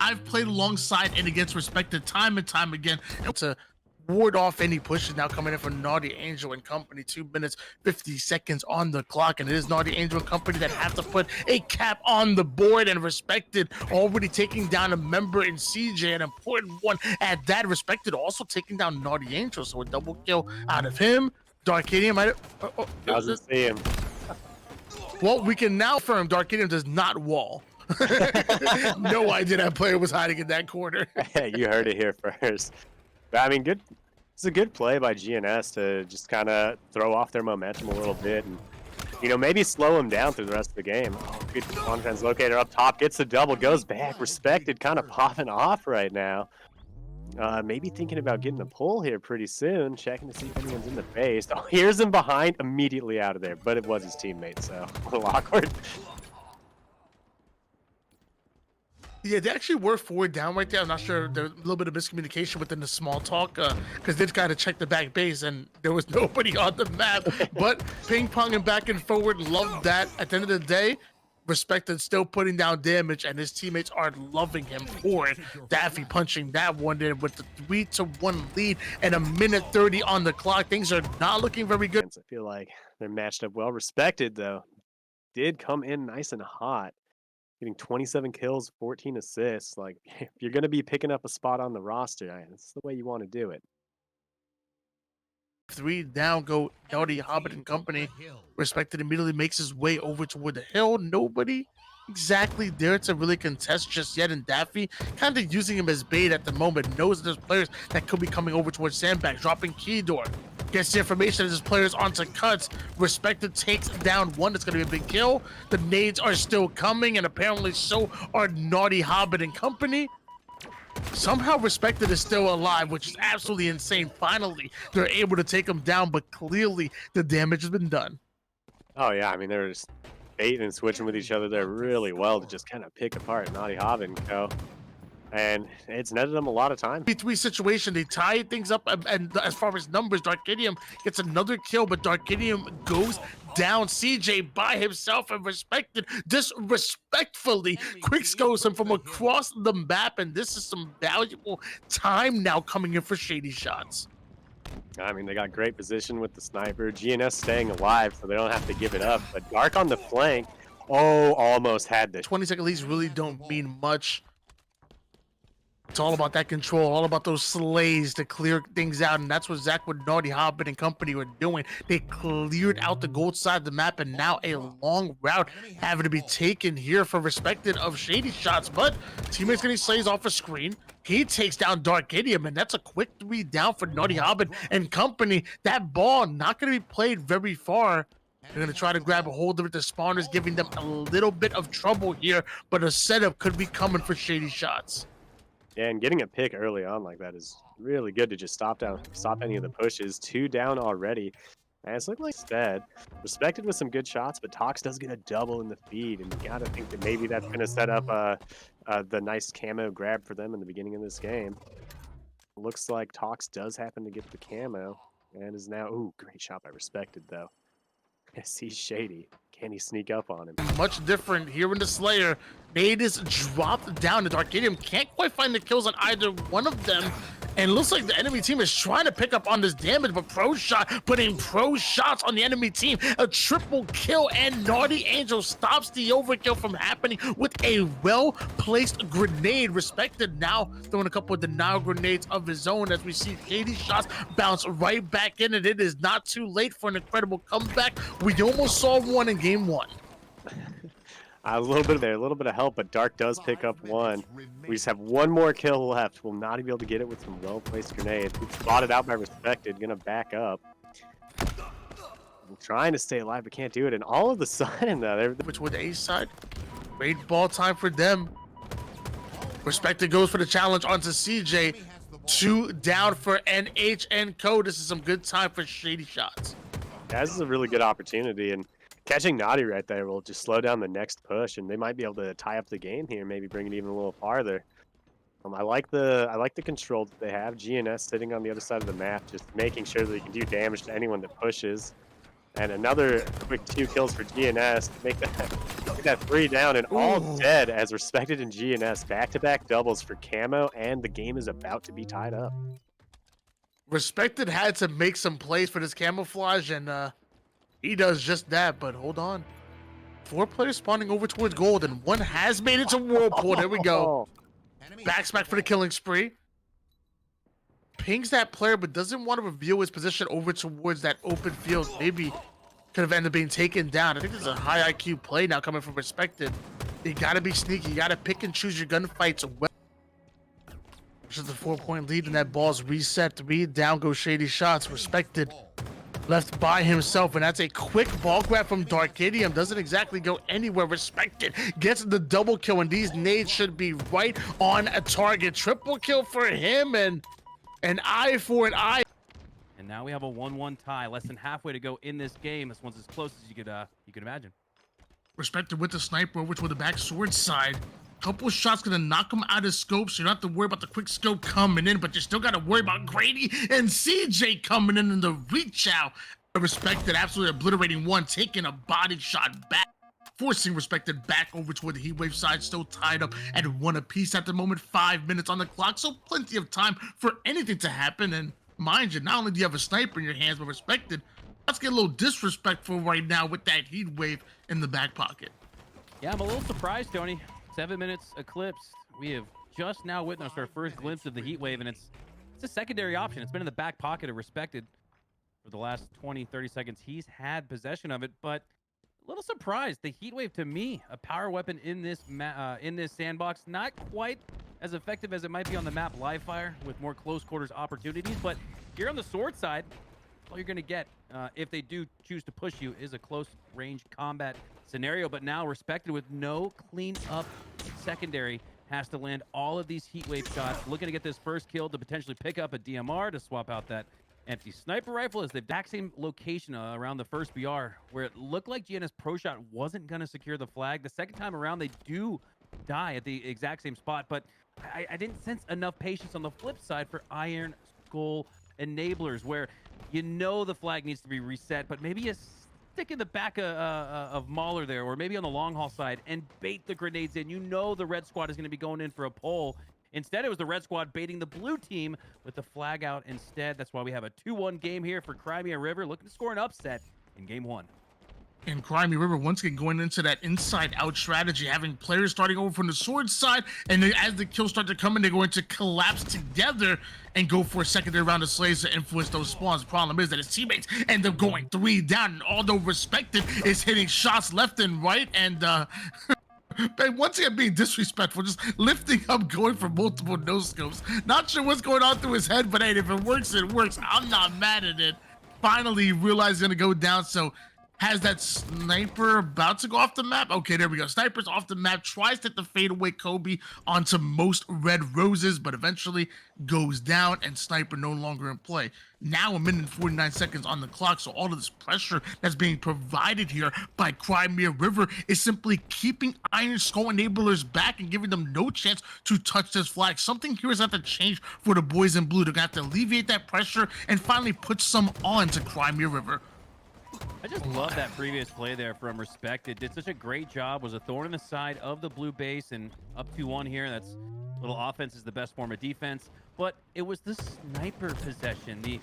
I've played alongside and against Respected time and time again. And to ward off any pushes now coming in from Naughty Angel and company. 2 minutes 50 seconds on the clock, and it is Naughty Angel and company that have to put a cap on the board. And Respected already taking down a member in CJ, an important one at that. Respected also taking down Naughty Angel, so a double kill out of him. Darkadium might doesn't see him. Well, we can now confirm Darkadium does not wall. No idea that player was hiding in that corner. You heard it here first. But, I mean, good. It's a good play by GNS to just kind of throw off their momentum a little bit and, you know, maybe slow them down through the rest of the game. Oh, good on-trans locator up top, gets the double, goes back. Respected, kind of popping off right now. Maybe thinking about getting a pull here pretty soon, checking to see if anyone's in the base. Oh, here's him behind, immediately out of there, but it was his teammate, so a little awkward. Yeah, they actually were 4 down right there. I'm not sure. There's a little bit of miscommunication within the small talk because they kind of checked the back base and there was nobody on the map. But ping-ponging back and forward, love that. At the end of the day, Respected still putting down damage, and his teammates are loving him for it. Daffy punching that one in with the 3-1 lead and a minute 30 on the clock. Things are not looking very good. I feel like they're matched up well. Respected, though, did come in nice and hot, getting 27 kills, 14 assists. Like, if you're going to be picking up a spot on the roster, that's the way you want to do it. 3 down go Naughty Hobbit and company. Respected immediately makes his way over toward the hill. Nobody exactly there to really contest just yet, and Daffy kind of using him as bait at the moment. Knows there's players that could be coming over towards Sandbags, dropping key door. Gets the information that his players onto cuts. Respected takes down one. It's going to be a big kill. The nades are still coming, and apparently so are Naughty Hobbit and company. Somehow Respected is still alive, which is absolutely insane. Finally, they're able to take him down, but clearly the damage has been done. Oh, yeah. I mean, they're just baiting and switching with each other there really well to just kind of pick apart Naughty Hobbit and Co. And it's netted them a lot of time. 3 situation, they tie things up, and as far as numbers, Darkadium gets another kill, but Darkadium goes down. CJ by himself, and Respected disrespectfully quickscopes him from across the map, and this is some valuable time now coming in for shady shots. I mean, they got great position with the sniper. GNS staying alive, so they don't have to give it up. But Dark on the flank, oh, almost had this. 20-second leads really don't mean much. It's all about that control, all about those slays to clear things out, and that's what Zach with Naughty Hobbit and company were doing. They cleared out the gold side of the map, and now a long route having to be taken here for Respected of shady shots, but teammates getting slays off a screen. He takes down Darkadium, and that's a quick 3 down for Naughty Hobbit and company. That ball not going to be played very far. They're going to try to grab a hold of it. The spawners giving them a little bit of trouble here, but a setup could be coming for shady shots. Yeah, and getting a pick early on like that is really good to just stop any of the pushes. 2 down already. And it's looking like Stead. Respected with some good shots, but Tox does get a double in the feed, and you gotta think that maybe that's gonna set up the nice camo grab for them in the beginning of this game. Looks like Tox does happen to get the camo, and is now, ooh, great shot by Respected though. Yes, he's shady. Can he sneak up on him? Much different here in the Slayer. Nade is dropped down. The Darkadium can't quite find the kills on either one of them. And it looks like the enemy team is trying to pick up on this damage, but Pro Shot putting pro shots on the enemy team. A triple kill, and Naughty Angel stops the overkill from happening with a well-placed grenade. Respected now throwing a couple of denial grenades of his own as we see shady shots bounce right back in, and it is not too late for an incredible comeback. We almost saw one in game 1. A little bit there, a little bit of help, but Dark does pick up one. We just have one more kill left. We'll not be able to get it with some well-placed grenades. We've spotted out by Respected, gonna back up. I'm trying to stay alive, but can't do it. And all of a sudden, though, which with the A side, great ball time for them. Respected goes for the challenge onto CJ. 2 down for NH and Co. This is some good time for shady shots. Yeah, this is a really good opportunity, and catching Naughty right there will just slow down the next push, and they might be able to tie up the game here, maybe bring it even a little farther. I like the control that they have. GNS sitting on the other side of the map, just making sure that they can do damage to anyone that pushes. And another quick 2 kills for GNS. Make that 3 down and all Ooh. dead as Respected and GNS. Back-to-back doubles for Camo, and the game is about to be tied up. Respected had to make some plays for this camouflage, and he does just that. But hold on. 4 players spawning over towards gold, and one has made it to Whirlpool. There we go. Backsmack for the killing spree. Pings that player, but doesn't want to reveal his position over towards that open field. Maybe could have ended up being taken down. I think this is a high IQ play now coming from Respected. You gotta be sneaky. You gotta pick and choose your gunfights well. Just a 4-point lead, and that ball's reset. 3 down go Shady Shots. Respected left by himself, and that's a quick ball grab from Darkidium. Doesn't exactly go anywhere. Respected gets the double kill, and these nades should be right on a target. Triple kill for him, and an eye for an eye. And now we have a 1-1 tie. Less than halfway to go in this game. This one's as close as you could imagine. Respected with the sniper, which with the back sword side. Couple shots gonna knock him out of scope, so you don't have to worry about the quick scope coming in, but you still gotta worry about Grady and CJ coming in the reach out. Respected absolutely obliterating one, taking a body shot back, forcing Respected back over toward the Heatwave side, still tied up at 1 apiece at the moment. 5 minutes on the clock, so plenty of time for anything to happen. And mind you, not only do you have a sniper in your hands, but Respected, let's get a little disrespectful right now with that Heatwave in the back pocket. Yeah, I'm a little surprised, Tony. 7 minutes eclipsed. We have just now witnessed our first glimpse of the heat wave, and it's a secondary option. It's been in the back pocket of Respected for the last 20-30 seconds. He's had possession of it, but a little surprised. The heat wave, to me, a power weapon in this sandbox, not quite as effective as it might be on the map live fire with more close quarters opportunities, but here on the sword side, all you're going to get if they do choose to push you is a close range combat scenario. But now Respected with no clean up secondary has to land all of these heat wave shots, looking to get this first kill to potentially pick up a DMR to swap out that empty sniper rifle. As the exact same location around the first BR where it looked like GNS Pro Shot wasn't going to secure the flag. The second time around they do die at the exact same spot, but I didn't sense enough patience on the flip side for Iron Skull Enablers, where you know the flag needs to be reset, but maybe you stick in the back of Mauler there, or maybe on the long haul side, and bait the grenades in. You know the red squad is going to be going in for a pole. Instead, it was the red squad baiting the blue team with the flag out instead. That's why we have a 2-1 game here for Crimea River, looking to score an upset in game 1. And Crimea River once again going into that inside-out strategy, having players starting over from the sword side, and then as the kills start to come in, they're going to collapse together and go for a secondary round of slays to influence those spawns. The problem is that his teammates end up going 3 down, and although Respected is hitting shots left and right, and once again being disrespectful, just lifting up, going for multiple no-scopes. Not sure what's going on through his head, but hey, if it works, it works. I'm not mad at it. Finally, realized he's gonna go down, so has that sniper about to go off the map? Okay, there we go. Sniper's off the map, tries to hit the fadeaway Kobe onto most red roses, but eventually goes down, and sniper no longer in play. Now 1 minute and 49 seconds on the clock, so all of this pressure that's being provided here by Crimea River is simply keeping Iron Skull Enablers back and giving them no chance to touch this flag. Something here is going to have to change for the boys in blue. They're going to have to alleviate that pressure and finally put some on to Crimea River. I just love that previous play there from Respected. Did such a great job. Was a thorn in the side of the blue base, and up 2-1 here. That's little offense is the best form of defense. But it was the sniper possession, the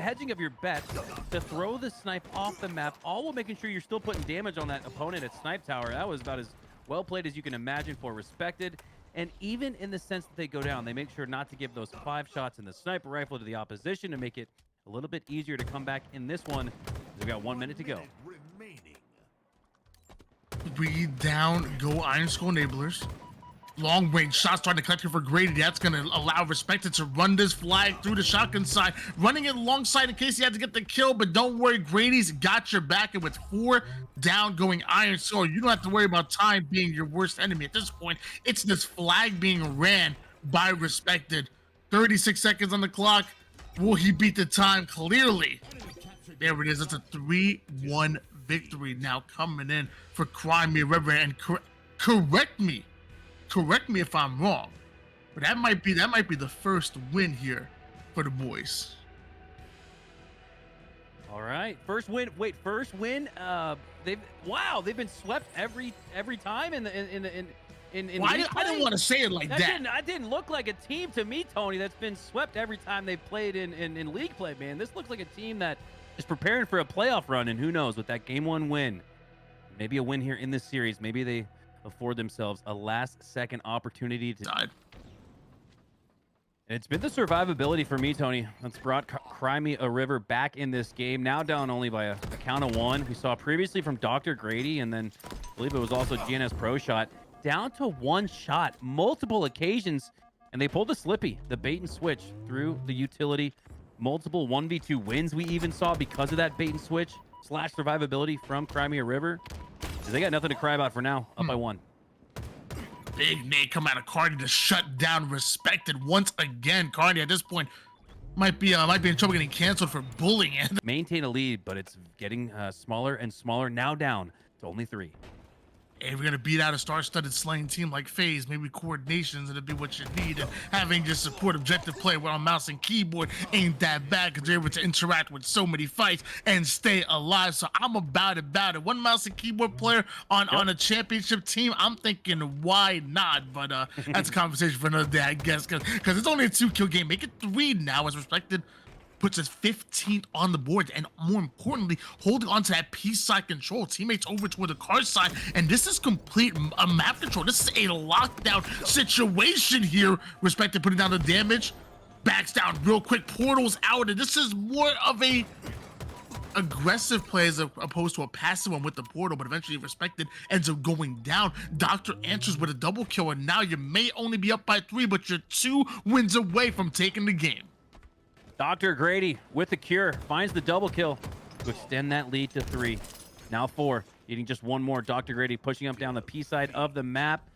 hedging of your bets to throw the snipe off the map, all while making sure you're still putting damage on that opponent at snipe tower. That was about as well played as you can imagine for Respected. And even in the sense that they go down, they make sure not to give those 5 shots in the sniper rifle to the opposition to make it a little bit easier to come back in this one. We've got 1 minute to go. 3 down, go Iron Skull Enablers. Long range shots starting to collect here for Grady. That's going to allow Respected to run this flag through the shotgun side, running it alongside in case he had to get the kill. But don't worry, Grady's got your back. And with 4 down going Iron Skull, you don't have to worry about time being your worst enemy at this point. It's this flag being ran by Respected. 36 seconds on the clock. Will he beat the time? Clearly. There it is. It's a 3-1 victory now coming in for Crimea River. And correct me if I'm wrong, but that might be the first win here for the boys. All right, first win. Wait, first win. They've been swept every time in Well, league I didn't play? want to say it like that. That didn't look like a team to me, Tony, that's been swept every time they've played in league play, man. This looks like a team that is preparing for a playoff run, and who knows, with that game 1 win, maybe a win here in this series, maybe they afford themselves a last-second opportunity to. Died. It's been the survivability for me, Tony. That's brought Crimea River back in this game. Now down only by a count of 1. We saw previously from Dr. Grady, and then I believe it was also GNS Pro Shot. Down to 1 shot, multiple occasions, and they pulled a slippy, the bait and switch through the utility. Multiple 1v2 wins we even saw because of that bait and switch / survivability from Crimea River. They got nothing to cry about for now, up by 1. Big nade come out of Cardi to shut down Respected once again. Cardi at this point might be in trouble getting canceled for bullying. Maintain a lead, but it's getting smaller and smaller. Now down to only 3. Hey, we're gonna beat out a star-studded slaying team like FaZe. Maybe coordination's gonna be what you need, and having just support objective play while mouse and keyboard ain't that bad because you're able to interact with so many fights and stay alive. So I'm about it. One mouse and keyboard player on a championship team. I'm thinking, why not? But that's a conversation for another day, I guess, because it's only a 2-kill game. Make it 3 now, as Respected puts us 15th on the board, and more importantly, holding on to that peace side control. Teammates over toward the car side, and this is complete map control. This is a lockdown situation here. Respected putting down the damage, backs down real quick, portals out, and this is more of a aggressive play as opposed to a passive one with the portal, but eventually Respected ends up going down. Doctor answers with a double kill, and now you may only be up by 3, but you're 2 wins away from taking the game. Dr. Grady with the cure finds the double kill to extend that lead to 3. Now 4, needing just 1 more. Dr. Grady pushing up down the P side of the map,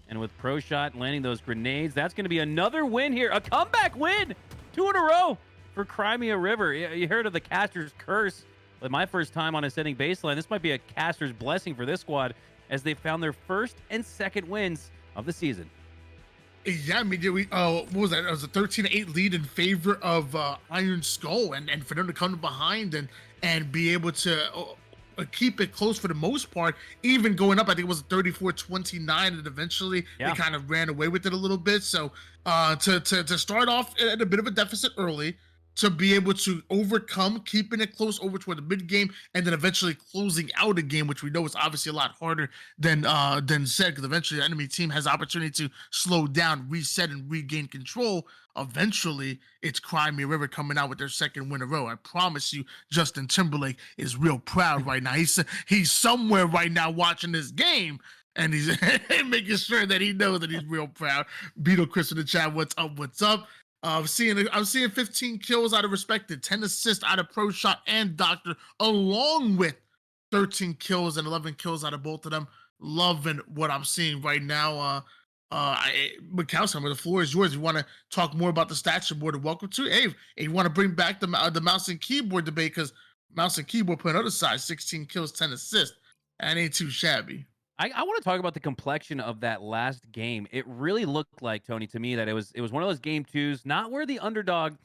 and with Pro Shot landing those grenades, that's going to be another win here, a comeback win, 2 in a row for Crimea River. You heard of the caster's curse, but my first time on ascending baseline, this might be a caster's blessing for this squad as they found their first and second wins of the season. Yeah, I mean, what was that? It was a 13-8 lead in favor of Iron Skull, and for them to come behind and be able to keep it close for the most part, even going up, I think it was 34-29, and eventually they kind of ran away with it a little bit. So to start off at a bit of a deficit early, to be able to overcome, keeping it close over toward the mid game, and then eventually closing out a game, which we know is obviously a lot harder than said, because eventually the enemy team has the opportunity to slow down, reset, and regain control. Eventually, it's Crimea River coming out with their second win in a row. I promise you, Justin Timberlake is real proud right now. He's somewhere right now watching this game, and he's making sure that he knows that he's real proud. Beetle Chris in the chat, what's up? What's up? I'm seeing 15 kills out of Respected, 10 assists out of Pro Shot and Doctor, along with 13 kills and 11 kills out of both of them. Loving what I'm seeing right now. McCallshammer, the floor is yours. You want to talk more about the stats you're more than welcome to. Hey, you want to bring back the mouse and keyboard debate, because mouse and keyboard put on the other side, 16 kills, 10 assists. That ain't too shabby. I want to talk about the complexion of that last game. It really looked like, Tony, to me, that it was one of those game 2s, not where the underdog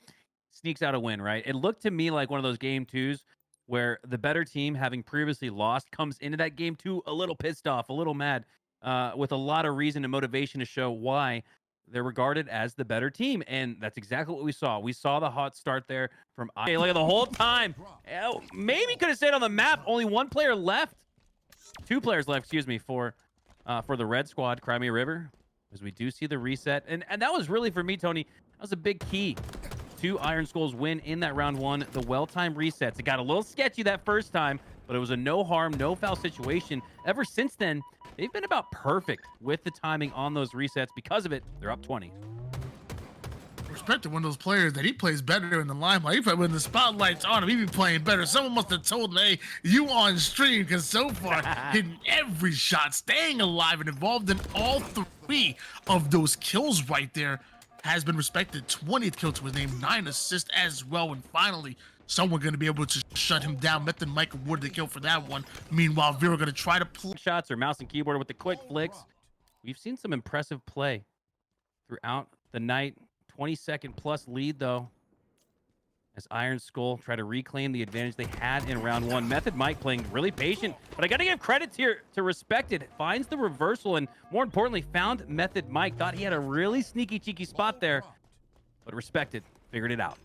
sneaks out a win, right? It looked to me like one of those game 2s where the better team, having previously lost, comes into that game 2 a little pissed off, a little mad, with a lot of reason and motivation to show why they're regarded as the better team. And that's exactly what we saw. We saw the hot start there from look at the whole time. Maybe could have stayed on the map. Only 1 player left. 2 players left, excuse me, for the red squad, Crimea River, as we do see the reset. And that was really, for me, Tony, that was a big key to Iron Skull's win in that round 1, the well-timed resets. It got a little sketchy that first time, but it was a no harm, no foul situation. Ever since then, they've been about perfect with the timing on those resets. Because of it, they're up 20. Respected, one of those players that he plays better in the limelight. When the spotlight's on him, he be playing better. Someone must have told him, hey, you on stream, because so far, hitting every shot, staying alive, and involved in all 3 of those kills right there, has been Respected. 20th kill to his name, 9 assists as well. And finally, someone going to be able to shut him down. Method Mike awarded the kill for that one. Meanwhile, Vera going to try to play shots or mouse and keyboard with the quick flicks. We've seen some impressive play throughout the night. 20-second plus lead, though. as Iron Skull try to reclaim the advantage they had in round one. Method Mike playing really patient, but I got to give credit here to Respected. Finds the reversal and, more importantly, found Method Mike. Thought he had a really sneaky, cheeky spot there, but Respected figured it out.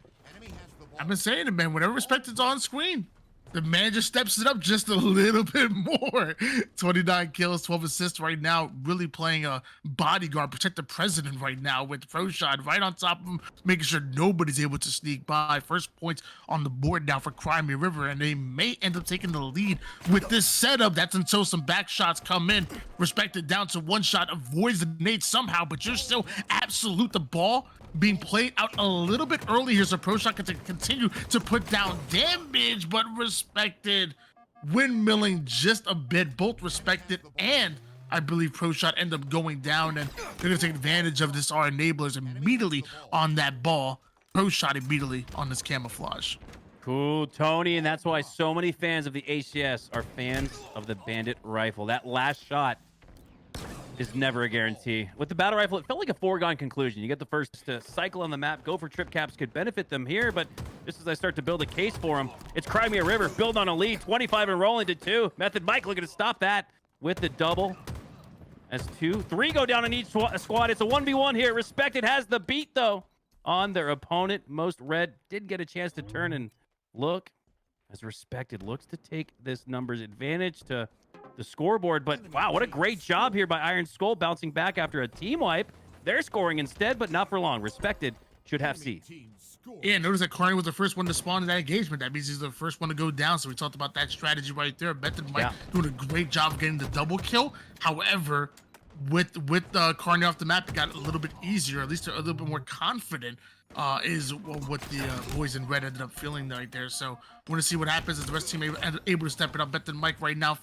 I've been saying it, man. Whenever Respected's on screen, the man just steps it up just a little bit more. 29 kills, 12 assists right now. Really playing a bodyguard, protect the president right now with ProShot right on top of him, making sure nobody's able to sneak by. First points on the board now for Crimea River, and they may end up taking the lead with this setup. That's until some back shots come in. Respected down to one shot, avoids the nade somehow, but you're still absolute. The ball being played out a little bit early here, so ProShot can continue to put down damage, but Respected windmilling just a bit. Both Respected and I believe ProShot end up going down, and they're gonna take advantage of this. Our enablers immediately on that ball. ProShot immediately on this camouflage. Cool, Tony, and that's why so many fans of the ACS are fans of the Bandit rifle. That last shot is never a guarantee. With the battle rifle, it felt like a foregone conclusion. You get the first to cycle on the map, go for trip caps could benefit them here, but just as I start to build a case for them, it's Crimea River build on a lead, 25 and rolling to 2. Method Mike looking to stop that with the double. As 2, 3 go down on each squad. It's a 1v1 here. Respected has the beat, though, on their opponent. Most Red did get a chance to turn and look as Respected looks to take this numbers advantage to the scoreboard. But wow, what a great job here by Iron Skull, bouncing back after a team wipe. They're scoring instead, but not for long. Respected should have C. Yeah, notice that Carney was the first one to spawn in that engagement. That means he's the first one to go down. So we talked about that strategy right there. Method Mike doing a great job of getting the double kill. However, with Carney off the map, it got a little bit easier, at least a little bit more confident. Is what the boys in red ended up feeling right there. So want to see what happens as the rest of the team able to step it up. Method Mike right now